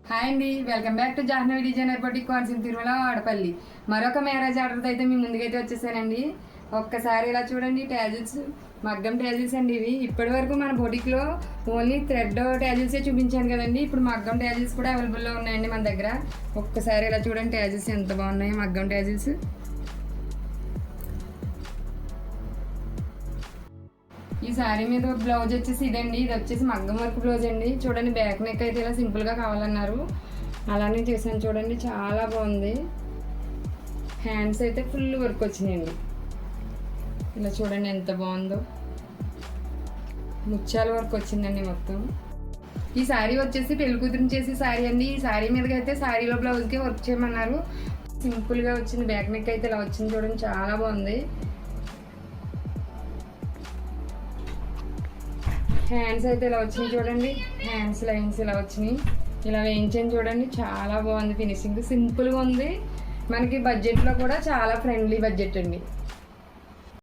Hi అండి, welcome back to Jahnavi designer boutique Konaseema Tirumala Adapalli. మరొక marriage ఆర్డర్తో అయితే మీ ముందుకైతే వచ్చేసానండి. ఒక్కసారి ఇలా చూడండి, ట్యాజిల్స్, మగ్గం ట్యాజిల్స్ అండి ఇవి. ఇప్పటి వరకు మన బొటిక్లో ఓన్లీ థ్రెడ్ ట్యాజిల్సే చూపించాను కదండి. ఇప్పుడు మగ్గం ట్యాజిల్స్ కూడా అవైలబుల్లో ఉన్నాయండి మన దగ్గర. ఒక్కసారి ఇలా చూడండి, ట్యాజిల్స్ ఎంత బాగున్నాయి, మగ్గం ట్యాజిల్స్. ఈ శారీ మీద బ్లౌజ్ వచ్చేసి ఇదండి. ఇది వచ్చేసి మగ్గం వర్క్ బ్లౌజ్ అండి. చూడండి, బ్యాక్ నెక్ అయితే ఇలా సింపుల్గా కావాలన్నారు, అలానే చేశాను. చూడండి, చాలా బాగుంది. హ్యాండ్స్ అయితే ఫుల్ వర్క్ వచ్చినాయండి. ఇలా చూడండి ఎంత బాగుందో, ముత్యాల వర్క్ వచ్చిందండి మొత్తం. ఈ శారీ వచ్చేసి పెళ్లి కూతురుని చేసి శారీ అండి. ఈ శారీ మీదకి అయితే శారీలో బ్లౌజ్కి వర్క్ చేయమన్నారు. సింపుల్గా వచ్చింది. బ్యాక్ నెక్ అయితే ఇలా వచ్చింది. చూడండి, చాలా బాగుంది. హ్యాండ్స్ అయితే ఇలా వచ్చినాయి. చూడండి, హ్యాండ్స్ లైన్స్ ఇలా వచ్చినాయి. ఇలా వేయించాను చూడండి, చాలా బాగుంది. ఫినిషింగ్ సింపుల్గా ఉంది. మనకి బడ్జెట్లో కూడా చాలా ఫ్రెండ్లీ బడ్జెట్ అండి.